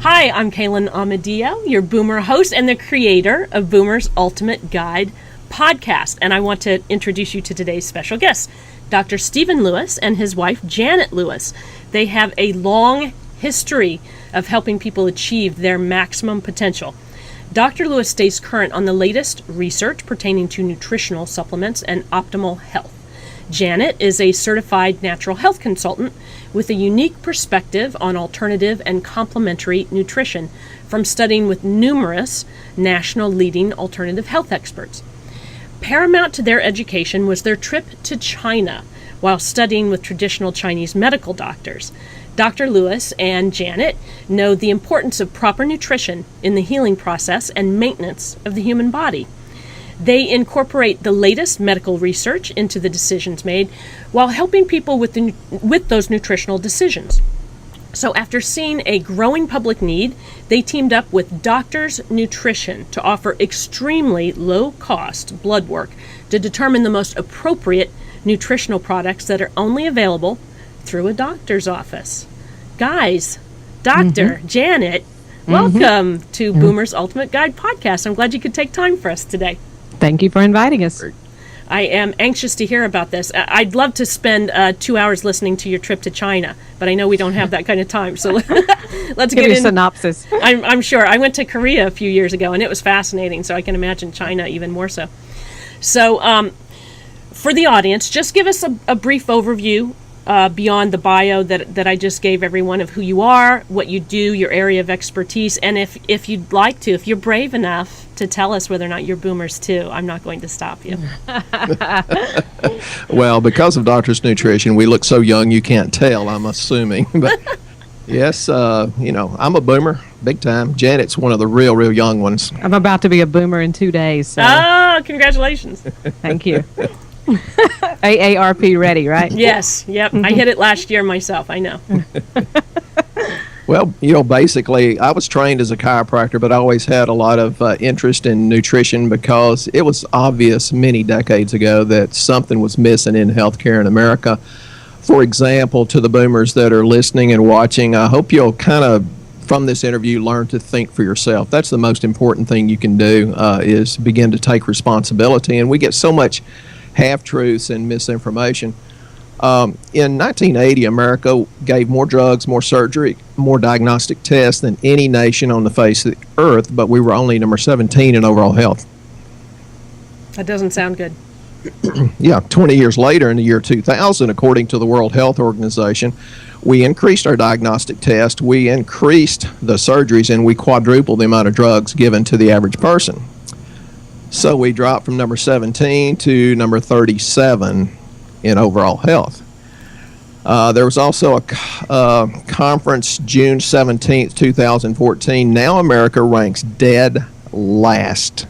Hi, I'm Kalynn Amadio, your Boomer host and the creator of Boomer's Ultimate Guide podcast. And I want to introduce you to today's special guest, Dr. Stephan Lewis and his wife, Janet Lewis. They have a long history of helping people achieve their maximum potential. Dr. Lewis stays current on the latest research pertaining to nutritional supplements and optimal health. Janet is a certified natural health consultant with a unique perspective on alternative and complementary nutrition from studying with numerous national leading alternative health experts. Paramount to their education was their trip to China while studying with traditional Chinese medical doctors. Dr. Lewis and Janet know the importance of proper nutrition in the healing process and maintenance of the human body. They incorporate the latest medical research into the decisions made while helping people with those nutritional decisions. So after seeing a growing public need, they teamed up with Doctors Nutrition to offer extremely low-cost blood work to determine the most appropriate nutritional products that are only available through a doctor's office. Guys, Dr. Janet, welcome to Boomer's Ultimate Guide podcast. I'm glad you could take time for us today. Thank you for inviting us. I am anxious to hear about this. I'd love to spend 2 hours listening to your trip to China, but I know we don't have that kind of time. So let's Give get you a in. synopsis. I'm sure. I went to Korea a few years ago, and it was fascinating, so I can imagine China even more so. So for the audience, just give us a brief overview beyond the bio that I just gave everyone of who you are, what you do, your area of expertise, and if you'd like to, if you're brave enough to tell us whether or not you're boomers too, I'm not going to stop you. Well, because of Doctor's Nutrition, we look so young you can't tell, I'm assuming. But yes, I'm a boomer, big time. Janet's one of the real young ones. I'm about to be a boomer in 2 days. So. Oh, congratulations. Thank you. AARP ready, right? Yes, yep. I hit it last year myself, I know. Well, basically, I was trained as a chiropractor, but I always had a lot of interest in nutrition because it was obvious many decades ago that something was missing in healthcare in America. For example, to the boomers that are listening and watching, I hope you'll kind of, from this interview, learn to think for yourself. That's the most important thing you can do, is begin to take responsibility. And we get so much half-truths and misinformation. In 1980, America gave more drugs, more surgery, more diagnostic tests than any nation on the face of the earth, but we were only number 17 in overall health. That doesn't sound good. Yeah, 20 years later, in the year 2000, according to the World Health Organization, we increased our diagnostic test, we increased the surgeries, and we quadrupled the amount of drugs given to the average person. So we dropped from number 17 to number 37 in overall health. There was also a conference June 17th, 2014. Now America ranks dead last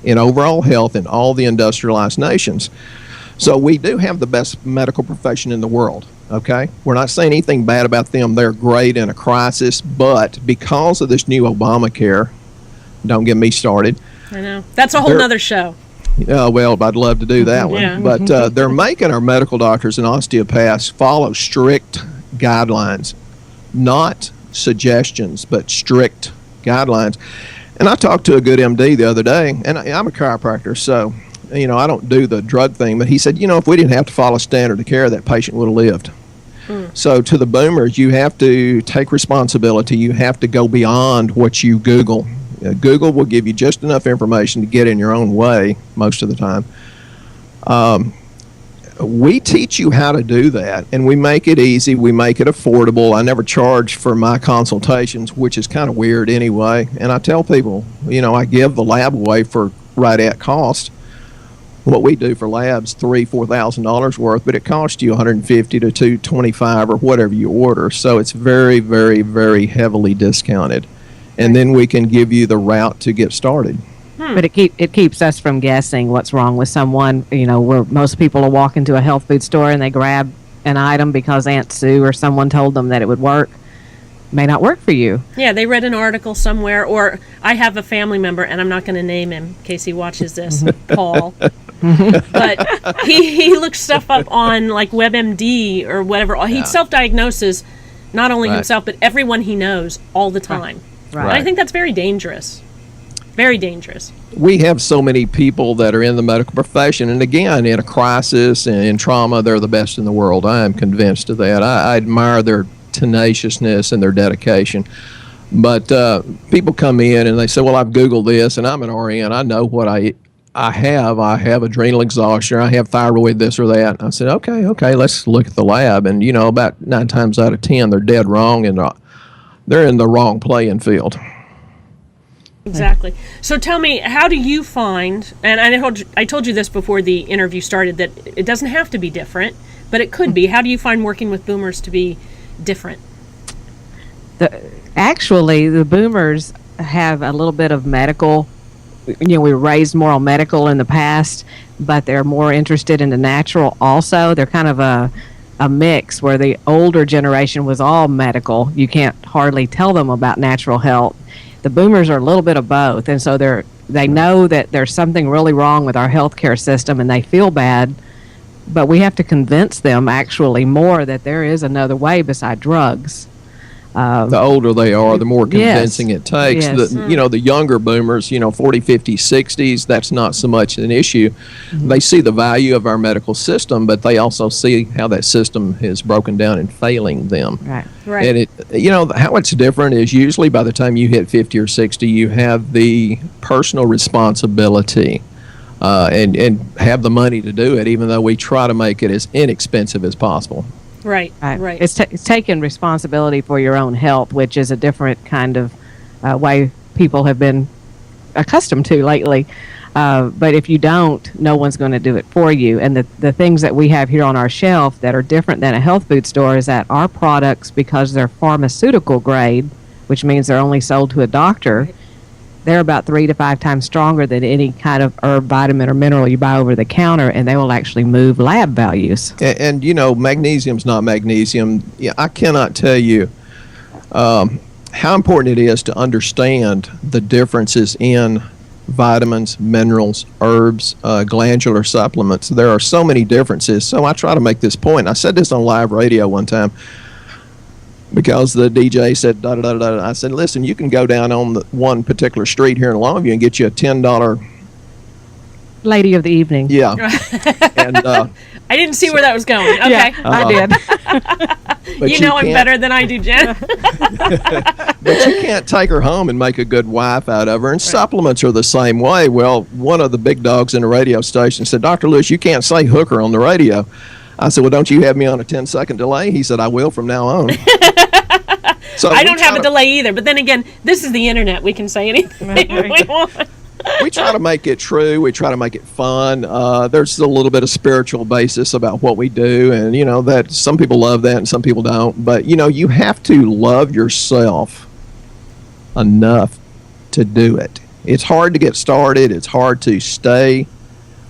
in overall health in all the industrialized nations. So we do have the best medical profession in the world, okay? We're not saying anything bad about them. They're great in a crisis, but because of this new Obamacare, don't get me started. I know. That's a whole nother show. Well, I'd love to do that one. Yeah. But they're making our medical doctors and osteopaths follow strict guidelines, not suggestions, but strict guidelines. And I talked to a good MD the other day, and I'm a chiropractor, so, I don't do the drug thing, but he said, if we didn't have to follow standard of care, that patient would have lived. So to the boomers, you have to take responsibility. You have to go beyond what you Google. Google will give you just enough information to get in your own way most of the time. We teach you how to do that, and we make it easy. We make it affordable. I never charge for my consultations, which is kind of weird anyway. And I tell people, I give the lab away for right at cost. What we do for labs, $3,000-$4,000 worth, but it costs you $150 to $225 or whatever you order. So it's very, very, very heavily discounted. And then we can give you the route to get started. But it keeps us from guessing what's wrong with someone. Where most people will walk into a health food store and they grab an item because Aunt Sue or someone told them that it would work. may not work for you. Yeah, they read an article somewhere, or I have a family member, and I'm not going to name him in case he watches this, Paul. But he looks stuff up on like WebMD or whatever. He self-diagnoses not only himself, but everyone he knows all the time. Right. And I think that's very dangerous. Very dangerous. We have so many people that are in the medical profession, and again, in a crisis and in trauma, they're the best in the world. I am convinced of that. I admire their tenaciousness and their dedication. But people come in and they say, well, I've Googled this, and I'm an RN. I know what I have. I have adrenal exhaustion. I have thyroid, this or that. I said, okay, let's look at the lab. And, about 9 times out of 10, they're dead wrong, and they're in the wrong playing field. Exactly. So tell me, how do you find, and I told you this before the interview started, that it doesn't have to be different, but it could be. How do you find working with boomers to be different? Actually, the boomers have a little bit of medical. We were raised more on medical in the past, but they're more interested in the natural also. They're kind of a mix where the older generation was all medical. You can't hardly tell them about natural health. The boomers are a little bit of both, and so they know that there's something really wrong with our healthcare system, and they feel bad, but we have to convince them actually more that there is another way beside drugs. The older they are, the more convincing it takes. Yes. The younger boomers, 40, 50, 60s, that's not so much an issue. Mm-hmm. They see the value of our medical system, but they also see how that system is broken down and failing them. Right. And how it's different is usually by the time you hit 50 or 60, you have the personal responsibility and have the money to do it, even though we try to make it as inexpensive as possible. Right. It's taking responsibility for your own health, which is a different kind of way people have been accustomed to lately. But if you don't, no one's going to do it for you. And the things that we have here on our shelf that are different than a health food store is that our products, because they're pharmaceutical grade, which means they're only sold to a doctor, right, they're about 3 to 5 times stronger than any kind of herb, vitamin, or mineral you buy over the counter, and they will actually move lab values. And magnesium's not magnesium. Yeah, I cannot tell you how important it is to understand the differences in vitamins, minerals, herbs, glandular supplements. There are so many differences. So I try to make this point. I said this on live radio one time, because the DJ said, da-da-da-da. I said, listen, you can go down on the one particular street here in Longview and get you a $10. Lady of the evening. Yeah. And I didn't see where that was going. Okay. Yeah, I did. You know him better than I do, Jen. But you can't take her home and make a good wife out of her. And supplements are the same way. Well, one of the big dogs in the radio station said, Dr. Lewis, you can't say hooker on the radio. I said, well, don't you have me on a 10-second delay? He said, I will from now on. So I don't have a delay either. But then again, this is the internet. We can say anything we want. We try to make it true. We try to make it fun. There's a little bit of spiritual basis about what we do. And, that some people love that and some people don't. But, you have to love yourself enough to do it. It's hard to get started. It's hard to stay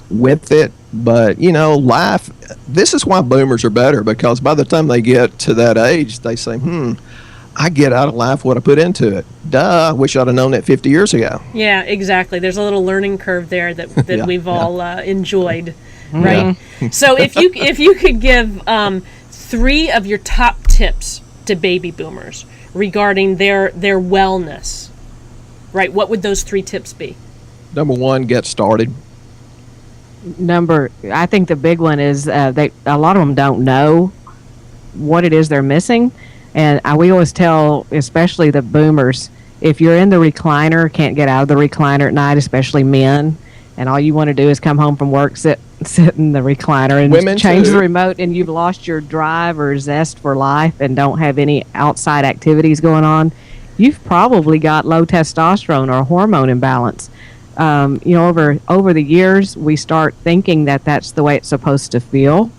with it. But, life, this is why boomers are better, because by the time they get to that age, they say, I get out of life what I put into it. Duh, I wish I'd have known that 50 years ago. Yeah, exactly. There's a little learning curve there that we've all enjoyed, right? Yeah. So if you could give 3 of your top tips to baby boomers regarding their wellness, right, what would those 3 tips be? Number 1, get started. I think the big one is a lot of them don't know what it is they're missing. And we always tell, especially the boomers, if you're in the recliner, can't get out of the recliner at night, especially men, and all you want to do is come home from work, sit in the recliner and Women change too. the remote, and you've lost your drive or zest for life and don't have any outside activities going on, you've probably got low testosterone or a hormone imbalance. Over the years, we start thinking that that's the way it's supposed to feel.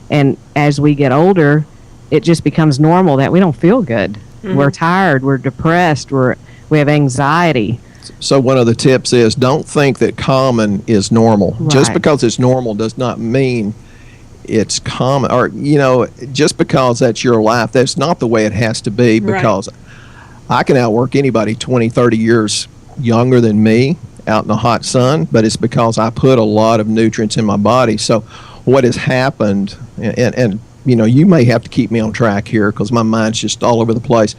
And as we get older, it just becomes normal that we don't feel good. Mm-hmm. We're tired. We're depressed. We have anxiety. So one of the tips is don't think that common is normal. Right. Just because it's normal does not mean it's common. Or, just because that's your life, that's not the way it has to be, because I can outwork anybody 20, 30 years younger than me out in the hot sun, but it's because I put a lot of nutrients in my body. So what has happened, and you know, you may have to keep me on track here because my mind's just all over the place.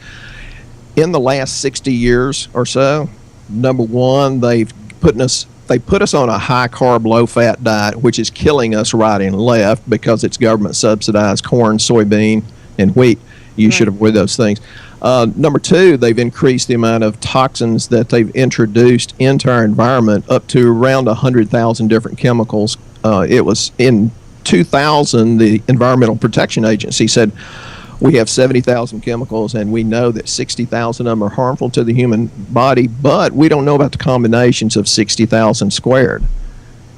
In the last 60 years or so, number one, they put us on a high carb, low fat diet, which is killing us right and left because it's government subsidized corn, soybean, and wheat. You should avoid those things. Number two, they've increased the amount of toxins that they've introduced into our environment up to around 100,000 different chemicals. It was in 2000, the Environmental Protection Agency said we have 70,000 chemicals, and we know that 60,000 of them are harmful to the human body, but we don't know about the combinations of 60,000 squared.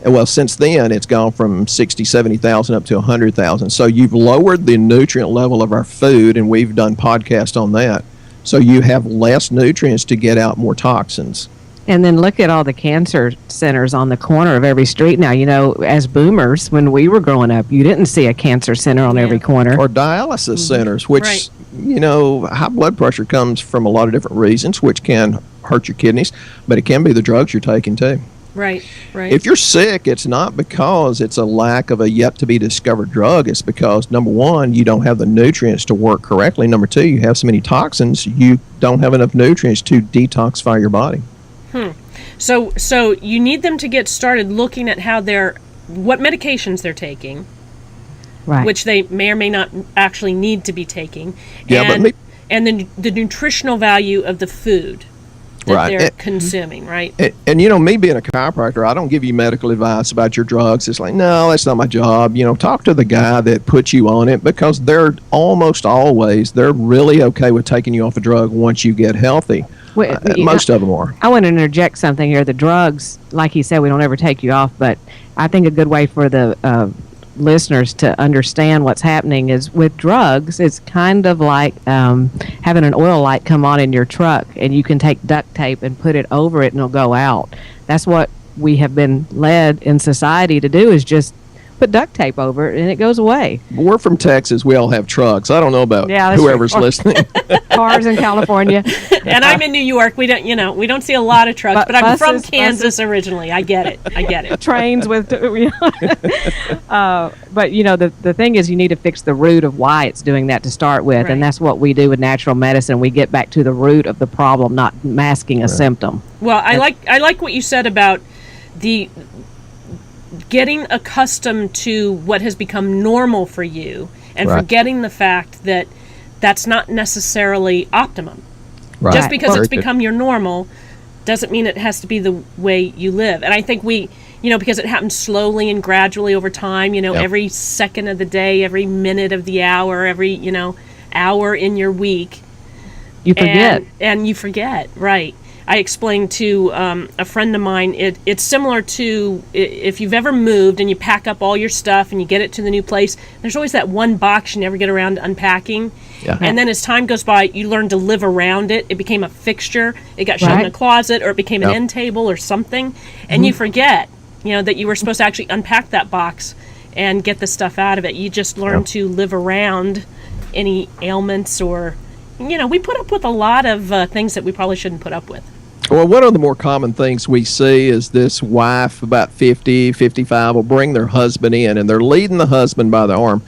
And well, since then, it's gone from 60, 70,000 up to 100,000. So you've lowered the nutrient level of our food, and we've done podcasts on that. So you have less nutrients to get out more toxins. And then look at all the cancer centers on the corner of every street now. You know, as boomers, when we were growing up, you didn't see a cancer center on every corner. Or dialysis centers, which, you know, high blood pressure comes from a lot of different reasons, which can hurt your kidneys, but it can be the drugs you're taking too. Right. If you're sick, it's not because it's a lack of a yet-to-be-discovered drug. It's because, number one, you don't have the nutrients to work correctly. Number two, you have so many toxins, you don't have enough nutrients to detoxify your body. So you need them to get started looking at what medications they're taking, which they may or may not actually need to be taking, and then the nutritional value of the food that they're consuming, right? And you know, me being a chiropractor, I don't give you medical advice about your drugs. It's like, no, that's not my job. You know, talk to the guy that puts you on it, because they're almost always, they're really okay with taking you off a drug once you get healthy. Most of them are. I want to interject something here. The drugs, like he said, we don't ever take you off, but I think a good way for the listeners to understand what's happening is with drugs, it's kind of like having an oil light come on in your truck, and you can take duct tape and put it over it and it'll go out. That's what we have been led in society to do, is just put duct tape over it and it goes away. We're from Texas. We all have trucks. I don't know about whoever's listening. Cars in California. And I'm in New York. We don't see a lot of trucks, but I'm from Kansas originally. I get it. Trains with, but you know, the thing is, you need to fix the root of why it's doing that to start with, and that's what we do with natural medicine. We get back to the root of the problem, not masking a symptom. Well, I like what you said about the getting accustomed to what has become normal for you, and forgetting the fact that that's not necessarily optimum. Just because it's become your normal doesn't mean it has to be the way you live. And I think because it happens slowly and gradually over time, every second of the day, every minute of the hour, every, hour in your week. You forget. And you forget, right. I explained to a friend of mine, it's similar to if you've ever moved and you pack up all your stuff and you get it to the new place, there's always that one box you never get around to unpacking. Yeah. And then as time goes by, you learn to live around it. It became a fixture. It got shoved in a closet, or it became an end table or something. And you forget, that you were supposed to actually unpack that box and get the stuff out of it. You just learn to live around any ailments, or, we put up with a lot of things that we probably shouldn't put up with. Well, one of the more common things we see is this wife about 50, 55 will bring their husband in, and they're leading the husband by the arm.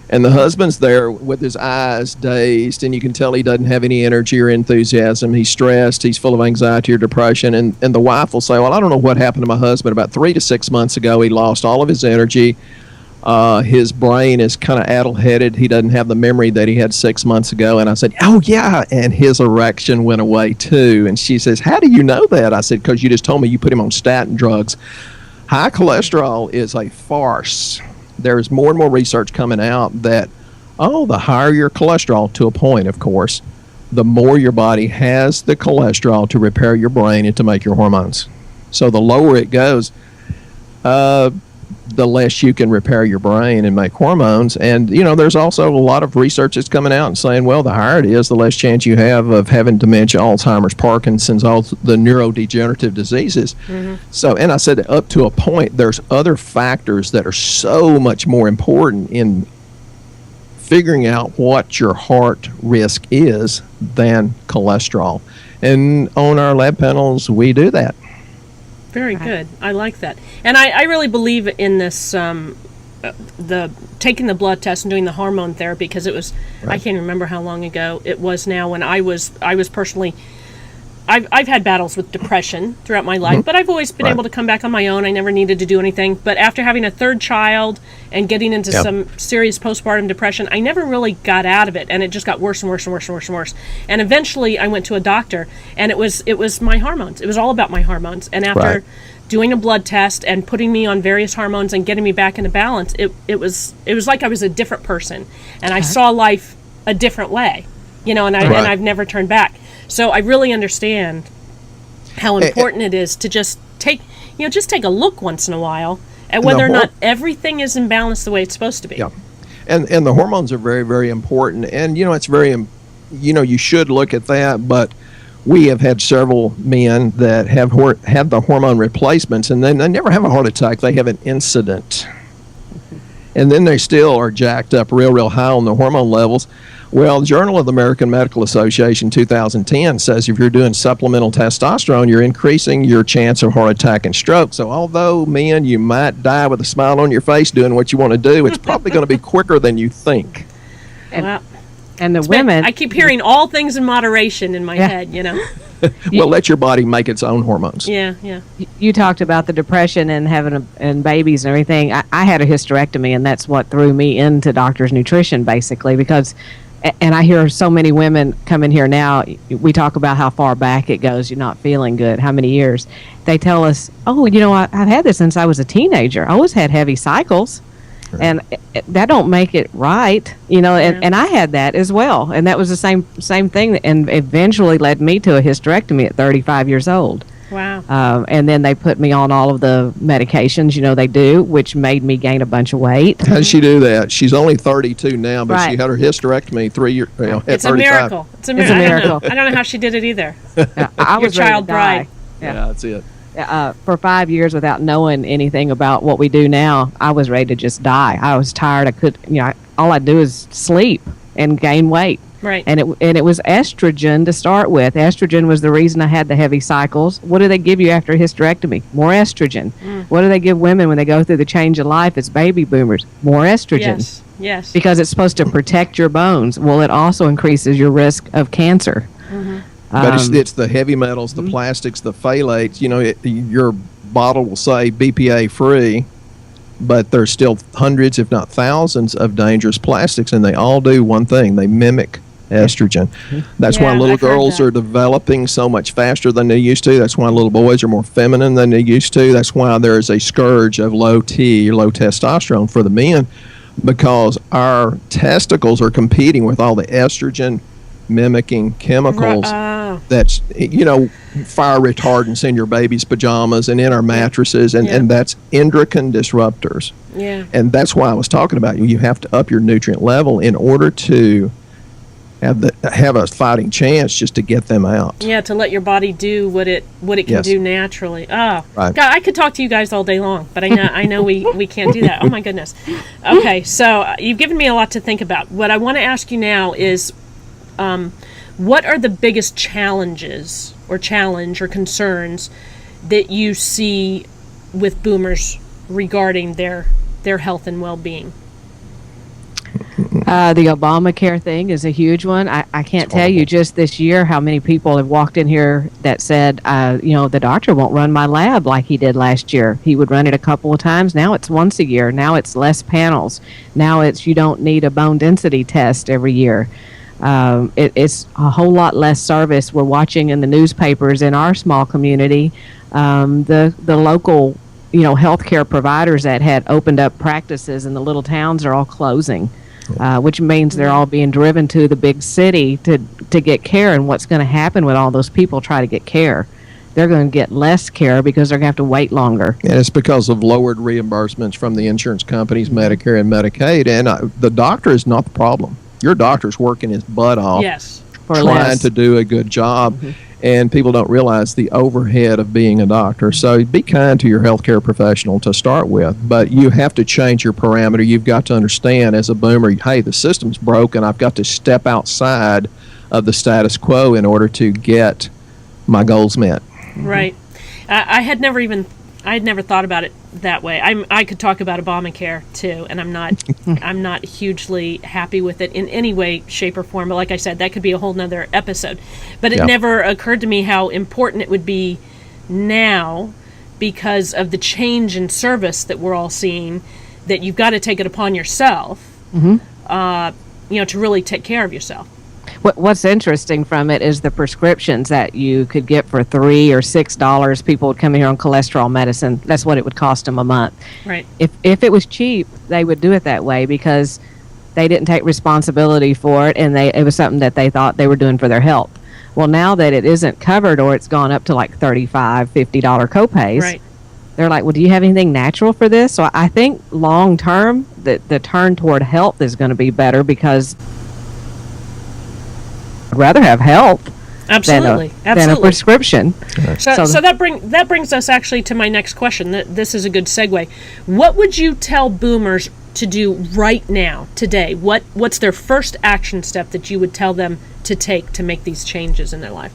And the husband's there with his eyes dazed, and you can tell he doesn't have any energy or enthusiasm. He's stressed. He's full of anxiety or depression. And the wife will say, well, I don't know what happened to my husband. About 3 to 6 months ago, he lost all of his energy. His brain is kind of addle-headed. He doesn't have the memory that he had 6 months ago. And I said, oh, yeah, and his erection went away, too. And she says, how do you know that? I said, because you just told me you put him on statin drugs. High cholesterol is a farce. There's more and more research coming out that, the higher your cholesterol, to a point, of course, the more your body has the cholesterol to repair your brain and to make your hormones. So the lower it goes, the less you can repair your brain and make hormones. And, there's also a lot of research that's coming out and saying, well, the higher it is, the less chance you have of having dementia, Alzheimer's, Parkinson's, all the neurodegenerative diseases. Mm-hmm. So, and I said that up to a point, there's other factors that are so much more important in figuring out what your heart risk is than cholesterol. And on our lab panels, we do that. Very good. I like that. And I really believe in this, the taking the blood test and doing the hormone therapy, because it was, I can't remember how long ago it was now when I was personally, I've had battles with depression throughout my life, but I've always been able to come back on my own. I never needed to do anything. But after having a third child and getting into some serious postpartum depression, I never really got out of it, and it just got worse and worse and worse and worse and worse. And eventually I went to a doctor, and it was my hormones. It was all about my hormones. And after doing a blood test and putting me on various hormones and getting me back into balance, it was like I was a different person, and I saw life a different way, and I've never turned back. So I really understand how important it is to just take a look once in a while at whether or not everything is in balance the way it's supposed to be. Yeah, and the hormones are very, very important, and it's very, you should look at that. But we have had several men that have had the hormone replacements, and then they never have a heart attack. They have an incident, and then they still are jacked up real high on the hormone levels. Well, the Journal of the American Medical Association 2010 says if you're doing supplemental testosterone, you're increasing your chance of heart attack and stroke. So although, men, you might die with a smile on your face doing what you want to do, it's probably going to be quicker than you think. And the women... I keep hearing all things in moderation in my head, Well, let your body make its own hormones. Yeah. You talked about the depression and having and babies and everything. I had a hysterectomy, and that's what threw me into doctor's nutrition, basically, because... And I hear so many women come in here now. We talk about how far back it goes. You're not feeling good. How many years? They tell us, I've had this since I was a teenager. I always had heavy cycles. Right. And that don't make it right. And I had that as well. And that was the same thing, and eventually led me to a hysterectomy at 35 years old. Wow. And then they put me on all of the medications, they do, which made me gain a bunch of weight. How did she do that? She's only 32 now, but she had her hysterectomy 3 years at 35. It's a miracle. It's a miracle. I don't know how she did it either. I was your child bride. Yeah, that's it. For 5 years, without knowing anything about what we do now, I was ready to just die. I was tired. I could, all I do is sleep and gain weight. Right. And it was estrogen to start with. Estrogen was the reason I had the heavy cycles. What do they give you after a hysterectomy? More estrogen. What do they give women when they go through the change of life as baby boomers? More estrogen. Yes. Because it's supposed to protect your bones. Well, it also increases your risk of cancer. But it's the heavy metals, the plastics, the phthalates. Your bottle will say BPA free, but there's still hundreds, if not thousands, of dangerous plastics, and they all do one thing: they mimic estrogen. That's why little girls are developing so much faster than they used to. That's why little boys are more feminine than they used to. That's why there's a scourge of low testosterone for the men, because our testicles are competing with all the estrogen mimicking chemicals that's fire retardants in your baby's pajamas and in our mattresses, and that's endocrine disruptors. And that's why I was talking about you have to up your nutrient level in order to have a fighting chance just to get them out. To let your body do what it can do naturally. God, I could talk to you guys all day long, but I know we can't do that. Oh my goodness. Okay, so you've given me a lot to think about. What I want to ask you now is, what are the biggest challenges or concerns that you see with boomers regarding their health and well-being? The Obamacare thing is a huge one. I can't tell you just this year how many people have walked in here that said, the doctor won't run my lab like he did last year. He would run it a couple of times. Now it's once a year. Now it's less panels. Now it's you don't need a bone density test every year. It's a whole lot less service. We're watching in the newspapers in our small community, the local healthcare providers that had opened up practices in the little towns are all closing, which means they're all being driven to the big city to get care. And what's going to happen when all those people try to get care? They're going to get less care because they're going to have to wait longer. And it's because of lowered reimbursements from the insurance companies, Medicare and Medicaid. And the doctor is not the problem. Your doctor's working his butt off, yes, trying to do a good job. And people don't realize the overhead of being a doctor. So be kind to your healthcare professional to start with, but you have to change your parameter. You've got to understand as a boomer, hey, the system's broken. I've got to step outside of the status quo in order to get my goals met. Right. I had never thought about it that way. I could talk about Obamacare too, and I'm not hugely happy with it in any way, shape, or form. But like I said, that could be a whole nother episode. But it never occurred to me how important it would be now, because of the change in service that we're all seeing, that you've got to take it upon yourself, to really take care of yourself. What's interesting from it is the prescriptions that you could get for $3 or $6. People would come here on cholesterol medicine. That's what it would cost them a month. Right. If it was cheap, they would do it that way because they didn't take responsibility for it, and it was something that they thought they were doing for their health. Well, now that it isn't covered, or it's gone up to like $35, $50 copays, Right. They're like, well, do you have anything natural for this? So I think long term, the turn toward health is going to be better, because I'd rather have health Absolutely. than a prescription. So that brings us actually to my next question. This is a good segue. What would you tell boomers to do right now, today? What's their first action step that you would tell them to take to make these changes in their life?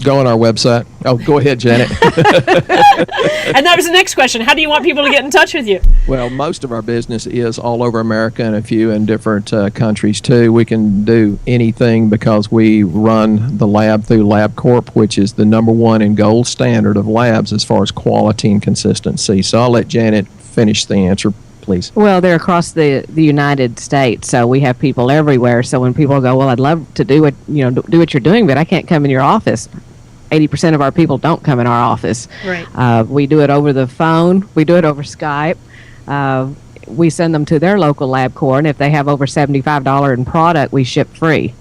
Go on our website. Oh, go ahead, Janet. And that was the next question. How do you want people to get in touch with you? Well, most of our business is all over America and a few in different countries, too. We can do anything because we run the lab through LabCorp, which is the #1 and gold standard of labs as far as quality and consistency. So I'll let Janet finish the answer, please. Well, they're across the United States, so we have people everywhere. So when people go, well, I'd love to do what you're doing, but I can't come in your office. 80% of our people don't come in our office. Right. We do it over the phone. We do it over Skype. We send them to their local LabCorp, and if they have over $75 in product, we ship free.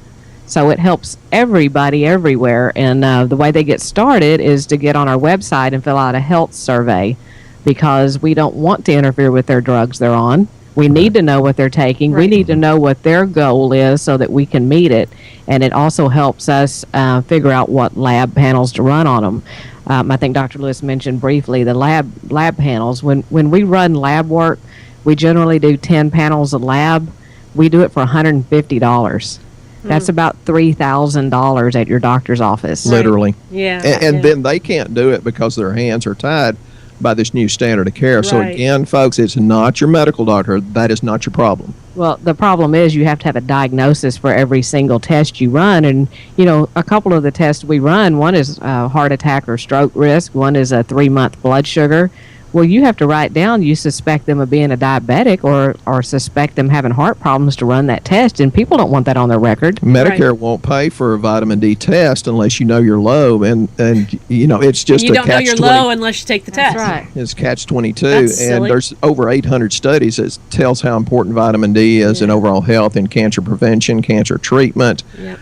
So it helps everybody everywhere. And the way they get started is to get on our website and fill out a health survey, because we don't want to interfere with their drugs they're on. We need to know what they're taking. Right. We need to know what their goal is so that we can meet it. And it also helps us figure out what lab panels to run on them. I think Dr. Lewis mentioned briefly the lab panels. When we run lab work, we generally do 10 panels of lab. We do it for $150. That's about $3,000 at your doctor's office. Literally. Yeah. And then they can't do it because their hands are tied by this new standard of care. So Right. again, folks, it's not your medical doctor. That is not your problem. Well, the problem is you have to have a diagnosis for every single test you run. And, a couple of the tests we run, one is heart attack or stroke risk. One is a 3-month blood sugar. Well, you have to write down you suspect them of being a diabetic or suspect them having heart problems to run that test, and people don't want that on their record. Medicare won't pay for a vitamin D test unless you know you're low, and it's just you a don't know you're low unless you take the test. That's right. It's catch-22, That's and silly. there's over 800 studies that tells how important vitamin D is in overall health and cancer prevention, cancer treatment. Yep.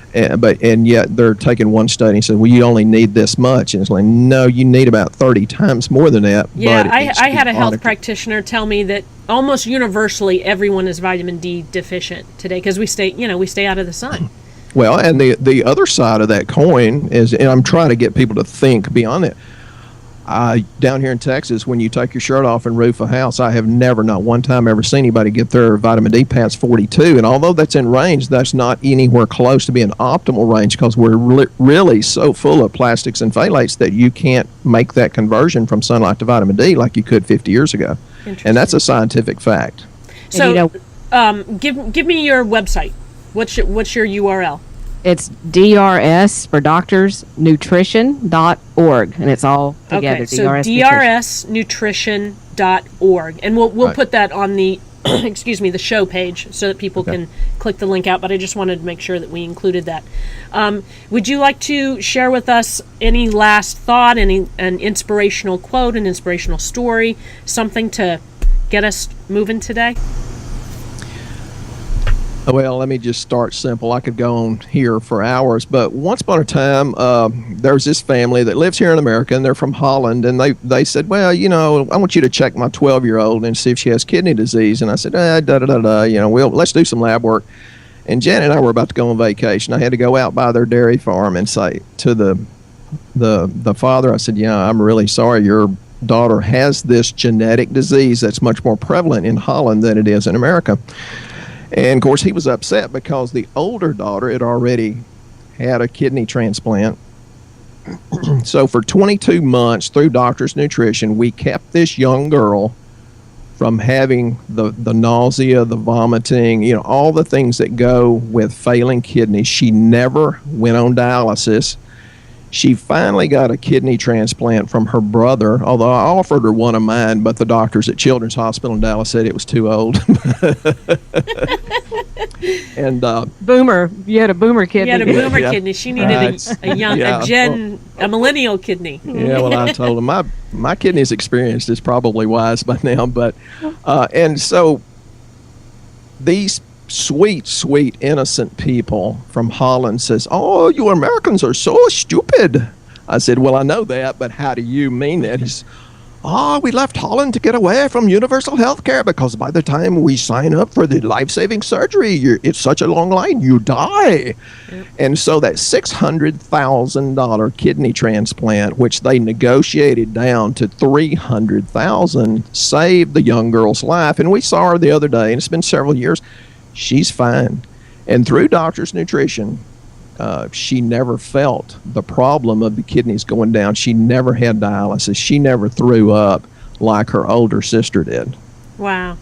And yet they're taking one study and saying, well, you only need this much, and it's like, no, you need about 30 times more than that. Yeah, but it needs to I be had a health audited. practitioner tell me that almost universally everyone is vitamin D deficient today because we stay out of the sun. Well, and the other side of that coin is, and I'm trying to get people to think beyond it. Down here in Texas, when you take your shirt off and roof a house, I have never, not one time, ever seen anybody get their vitamin D past 42. And although that's in range, that's not anywhere close to being optimal range, because we're really so full of plastics and phthalates that you can't make that conversion from sunlight to vitamin D like you could 50 years ago. And that's a scientific fact. So, give me your website. What's your URL? It's DRS for doctors, nutrition.org, and it's all together. Okay, so drsnutrition.org, and we'll put that on the the show page so that people can click the link out. But I just wanted to make sure that we included that. Would you like to share with us any last thought, an inspirational quote, an inspirational story, something to get us moving today? Well, let me just start simple. I could go on here for hours, but once upon a time, there was this family that lives here in America, and they're from Holland, and they said, well, I want you to check my 12-year-old and see if she has kidney disease. And I said, let's do some lab work. And Janet and I were about to go on vacation. I had to go out by their dairy farm and say to the the father, I said, yeah, I'm really sorry. Your daughter has this genetic disease that's much more prevalent in Holland than it is in America. And of course, he was upset because the older daughter had already had a kidney transplant. So for 22 months through Doctor's Nutrition, we kept this young girl from having the nausea, the vomiting, all the things that go with failing kidneys. She never went on dialysis. She finally got a kidney transplant from her brother, although I offered her one of mine, but the doctors at Children's Hospital in Dallas said it was too old. And Boomer, you had a boomer kidney. You had a boomer kidney. She needed a millennial kidney. Yeah, well, I told him my kidney's experienced is probably wise by now, but and so these sweet, innocent people from Holland says, "Oh, you Americans are so stupid." I said, "Well, I know that, but how do you mean that?" He says, we left Holland to get away from universal health care because by the time we sign up for the life-saving surgery, it's such a long line, you die. Yep. And so that $600,000 kidney transplant, which they negotiated down to $300,000, saved the young girl's life. And we saw her the other day, and it's been several years. She's fine. And through Doctor's Nutrition, she never felt the problem of the kidneys going down. She never had dialysis. She never threw up like her older sister did. Wow.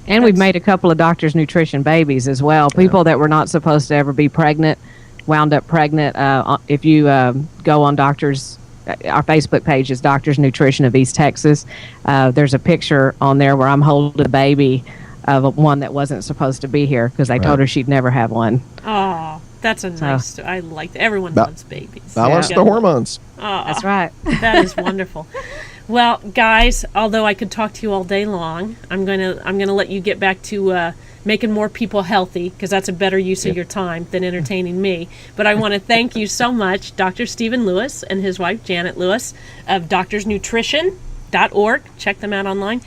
And we've made a couple of Doctor's Nutrition babies as well. People that were not supposed to ever be pregnant wound up pregnant. If you go on our Facebook page is Doctor's Nutrition of East Texas. There's a picture on there where I'm holding a baby of one that wasn't supposed to be here because they told her she'd never have one. Oh, that's a nice. I like that. Everyone wants babies. Balance the hormones. Oh, that's right. That is wonderful. Well, guys, although I could talk to you all day long, I'm gonna let you get back to making more people healthy because that's a better use of your time than entertaining me. But I want to thank you so much, Dr. Stephan Lewis and his wife Janet Lewis of doctorsnutrition.org. Check them out online,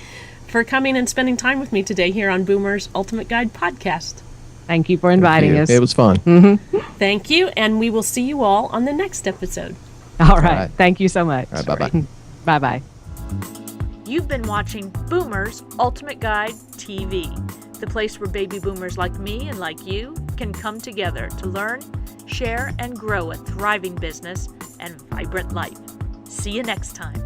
for coming and spending time with me today here on Boomer's Ultimate Guide podcast. Thank you for inviting us. It was fun. Mm-hmm. Thank you, and we will see you all on the next episode. All right. Thank you so much. All right, bye-bye. Bye-bye. You've been watching Boomer's Ultimate Guide TV, the place where baby boomers like me and like you can come together to learn, share, and grow a thriving business and vibrant life. See you next time.